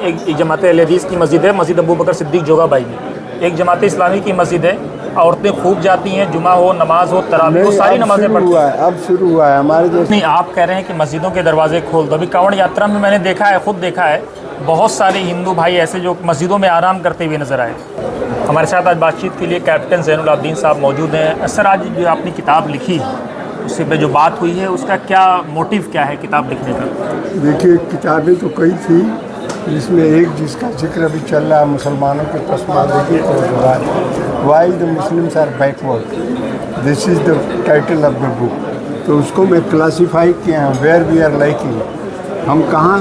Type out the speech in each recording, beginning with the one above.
एक जमात अहले हदीस की मस्जिद है, मस्जिद अबू बकर सिद्दीक जोगाबाई में। एक जमात इस्लामी की मस्जिद है, औरतें खूब जाती हैं, जुमा हो, नमाज हो, तरावी हो, सारी नमाजें पढ़ती हैं। अब शुरू हुआ है हमारे जैसे। नहीं, आप कह रहे हैं कि मस्जिदों के दरवाजे खोल दो। अभी कांवड़ यात्रा में मैंने देखा है, खुद देखा है, बहुत सारे हिंदू भाई ऐसे जो मस्जिदों में आराम करते हुए नजर आए। हमारे साथ आज बातचीत के लिए कैप्टन ज़ैनुल आबदीन साहब मौजूद हैं। सर, आज जो आपने किताब लिखी है उससे पे जो बात हुई है, उसका क्या मोटिव क्या है किताब लिखने का? देखिए, किताबें तो कई थी, जिसमें एक जिसका जिक्र अभी चल रहा है, मुसलमानों के पसमानदगी को, why the Muslims are backward, this is the title of the book. तो उसको मैं क्लासीफाई किया है, वेयर वी आर लाइकिंग, हम कहाँ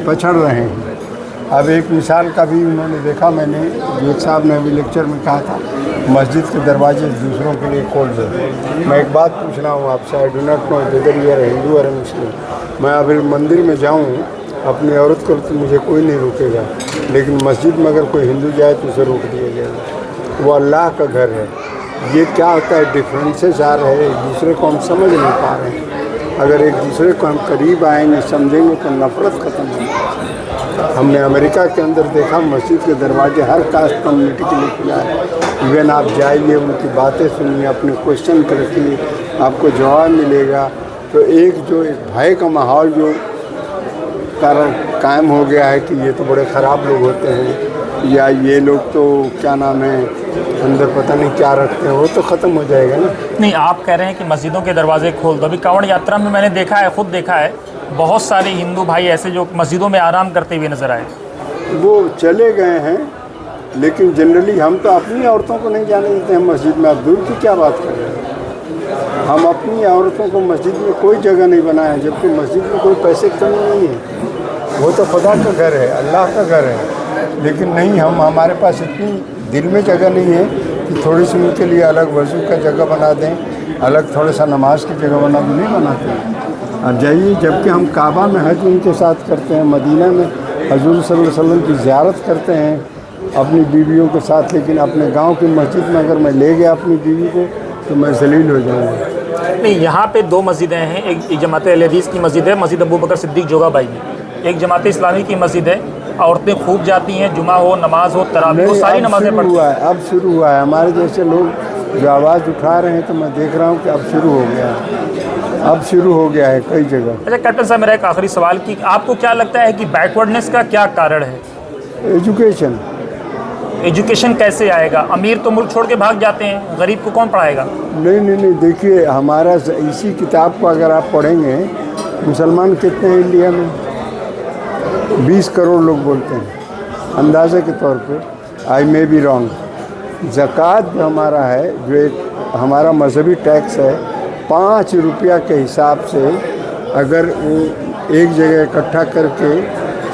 पछड़ रहे हैं। अब एक मिसाल का भी उन्होंने देखा, मैंने एक साहब ने अभी लेक्चर में कहा था, मस्जिद के दरवाजे दूसरों के लिए खोल दो। मैं एक बात पूछ रहा हूँ आपसे, I do not know whether you are Hindu और मुस्लिम। मैं अगर मंदिर में जाऊँ अपनी औरत को, तो मुझे कोई नहीं रोकेगा, लेकिन मस्जिद में अगर कोई हिंदू जाए तो उसे रोक दिया जाएगा। वो अल्लाह का घर है। ये क्या होता है, डिफरेंसेस आ रहे हैं, एक दूसरे को हम समझ नहीं पा रहे हैं। अगर एक दूसरे को हम करीब आएंगे, समझेंगे, तो नफरत खत्म होगी। हमने अमेरिका के अंदर देखा, मस्जिद के दरवाजे हर कास्ट कम्युनिटी के लिए खुला है। इवन आप जाइए, उनकी बातें सुनिए, अपने क्वेश्चन रखिए, आपको जवाब मिलेगा। तो एक भय का माहौल जो कारण कायम हो गया है कि ये तो बड़े ख़राब लोग होते हैं, या ये लोग तो क्या नाम है, अंदर पता नहीं क्या रखते हैं, वो तो ख़त्म हो जाएगा ना। नहीं, आप कह रहे हैं कि मस्जिदों के दरवाजे खोल दो। अभी कांवड़ यात्रा में मैंने देखा है, खुद देखा है, बहुत सारे हिंदू भाई ऐसे जो मस्जिदों में आराम करते हुए नजर आए। वो चले गए हैं, लेकिन जनरली हम तो अपनी औरतों को नहीं जाने देते हैं मस्जिद में। आप दूर की क्या बात कर रहे हैं? हम अपनी औरतों को मस्जिद में कोई जगह नहीं बनाया, जबकि मस्जिद में कोई पैसे की कमी नहीं है। वो तो खुदा का घर है, अल्लाह का घर है, लेकिन नहीं, हमारे पास इतनी दिल में जगह नहीं है कि थोड़ी सी उनके लिए अलग वज़ू का जगह बना दें, अलग थोड़ा सा नमाज की जगह बना दें, नहीं बनाते हैं। अब जाइए, जबकि हम काबा में हज उनके साथ करते हैं, मदीना में हजूर सल्लल्लाहु अलैहि वसल्लम की ज़ियारत करते हैं अपनी बीवियों के साथ, लेकिन अपने गांव की मस्जिद में अगर मैं ले गया अपनी बीवी को तो मैं जलील हो जाऊँगा। नहीं, यहाँ पे दो मस्जिदें हैं। एक जमात अहले हदीस की मस्जिद है, मस्जिद अबू बकर सिद्दीक जोगाबाई में। एक जमात इस्लामी की मस्जिद है, औरतें खूब जाती हैं, जुमा हो, नमाज हो, तरावी हो, सारी नमाजें पढ़ती हैं। अब शुरू हुआ है। हमारे जैसे लोग जो आवाज़ उठा रहे हैं, तो मैं देख रहा हूँ कि अब शुरू हो गया है, अब शुरू हो गया है कई जगह। अच्छा कैप्टन साहब, मेरा एक आखिरी सवाल कि आपको क्या लगता है कि बैकवर्डनेस का क्या कारण है? एजुकेशन। एजुकेशन कैसे आएगा? अमीर तो मुल्क छोड़ के भाग जाते हैं, गरीब को कौन पढ़ाएगा? नहीं, देखिए, हमारा इसी किताब को अगर आप पढ़ेंगे, मुसलमान कितने हैं इंडिया में? 20 करोड़ लोग बोलते हैं अंदाज़े के तौर पे, आई मे बी रॉन्ग। ज़कात जो हमारा है, जो एक हमारा मजहबी टैक्स है, 5 रुपया के हिसाब से अगर वो एक जगह इकट्ठा करके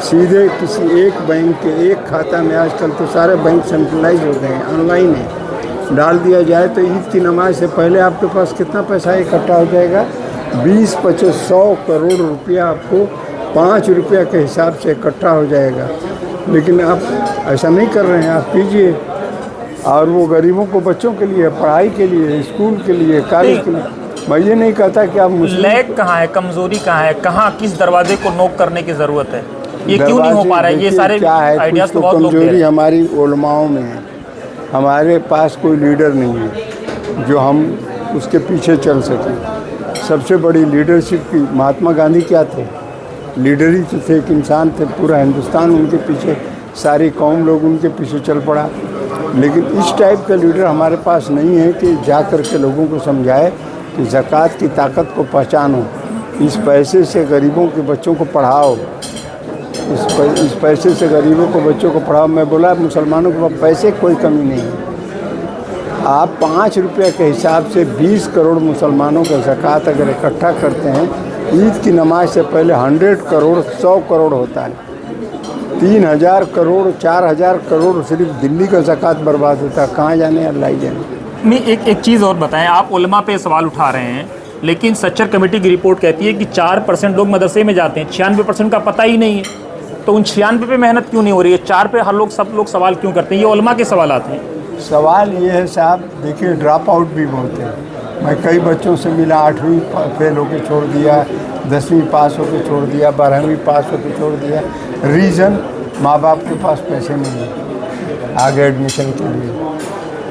सीधे किसी एक बैंक के एक खाता में, आजकल तो सारे बैंक सेंट्रलाइज हो गए हैं, ऑनलाइन है, डाल दिया जाए, तो ईद की नमाज से पहले आपके पास कितना पैसा इकट्ठा हो जाएगा? 20-25-100 करोड़ रुपया आपको 5 रुपया के हिसाब से इकट्ठा हो जाएगा। लेकिन आप ऐसा नहीं कर रहे हैं, आप कीजिए। और वो गरीबों को, बच्चों के लिए, पढ़ाई के लिए, स्कूल के लिए, कॉलेज के लिए। मैं ये नहीं कहता कि आप लैग कहाँ है, कमज़ोरी कहाँ है, कहाँ किस दरवाजे को नोक करने की ज़रूरत है? ये क्यों नहीं हो पा रहा है? ये सारे आइडियाज़ तो बहुत लोग दे रहे हैं। कमजोरी हमारी उलमाओं में है। हमारे पास कोई लीडर नहीं है जो हम उसके पीछे चल सकें। सबसे बड़ी लीडरशिप की महात्मा गांधी क्या थे? लीडर ही तो थे, एक इंसान थे, पूरा हिंदुस्तान उनके पीछे, सारी कौम लोग उनके पीछे चल पड़ा। लेकिन इस टाइप का लीडर हमारे पास नहीं है कि जा कर के लोगों को समझाए कि ज़कात की ताकत को पहचानो, इस पैसे से गरीबों के बच्चों को पढ़ाओ, इस पैसे से गरीबों को बच्चों को पढ़ाओ। मैं बोला, मुसलमानों के पास पैसे कोई कमी नहीं है। आप 5 रुपये के हिसाब से 20 करोड़ मुसलमानों का ज़कात अगर इकट्ठा करते हैं, ईद की नमाज से पहले 100 करोड़ 100 करोड़ होता है। 3000 करोड़ 4000 करोड़ सिर्फ दिल्ली का ज़कात बर्बाद होता है। कहाँ जाने, अल्लाह ही जाने। नहीं, एक चीज़ और बताएं, आप उलमा पे सवाल उठा रहे हैं, लेकिन सच्चर कमेटी की रिपोर्ट कहती है कि 4% लोग मदरसे में जाते हैं, 96% का पता ही नहीं है। तो उन 96 पे मेहनत क्यों नहीं हो रही है? 4 पे हर लोग, सब लोग सवाल क्यों करते हैं? ये उलमा के सवाल आते हैं। सवाल ये है साहब, देखिए, ड्रॉप आउट भी बहुत है। मैं कई बच्चों से मिला, 8वीं फेल होकर छोड़ दिया, 10वीं पास होकर छोड़ दिया, 12वीं पास होकर छोड़ दिया। रीज़न माँ बाप के पास पैसे नहीं है आगे एडमिशन के लिए,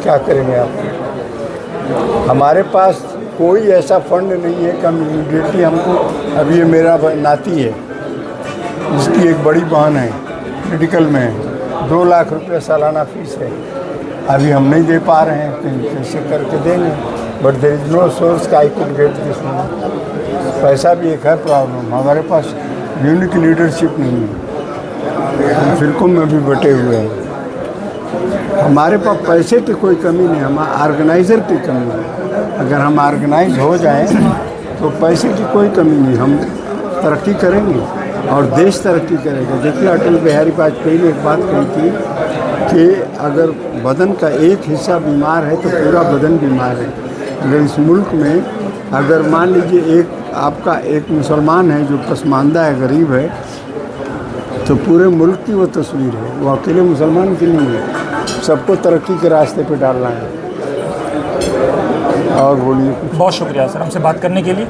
क्या करेंगे आप। हमारे पास कोई ऐसा फंड नहीं है कि हम इमीडिएटली हमको, अभी ये मेरा नाती है, इसकी एक बड़ी बहन है मेडिकल में है, 2 लाख रुपये सालाना फीस है, अभी हम नहीं दे पा रहे हैं, कहीं कैसे करके देंगे। But there is no source का I could get this money. पैसा भी एक है प्रॉब्लम, हमारे पास यूनिक लीडरशिप नहीं है, हम फिरकों में भी बटे हुए हैं। हमारे पास पैसे की कोई कमी नहीं, हम ऑर्गेनाइज़र की कमी है। अगर हम ऑर्गेनाइज हो जाएं तो पैसे की कोई कमी नहीं, हम तरक्की करेंगे और देश तरक्की करेगा। देखिए अटल बिहारी वाजपेयी ने एक बात कही थी कि अगर बदन का एक हिस्सा बीमार है तो पूरा बदन बीमार है। अगर इस मुल्क में अगर मान लीजिए आपका एक मुसलमान है जो पसमानदा है, गरीब है, तो पूरे मुल्क की वो तस्वीर है, वो अकेले मुसलमान की नहीं है। सबको तरक्की के रास्ते पे डालना है। और बोलिए कुछ। बहुत शुक्रिया सर हमसे बात करने के लिए।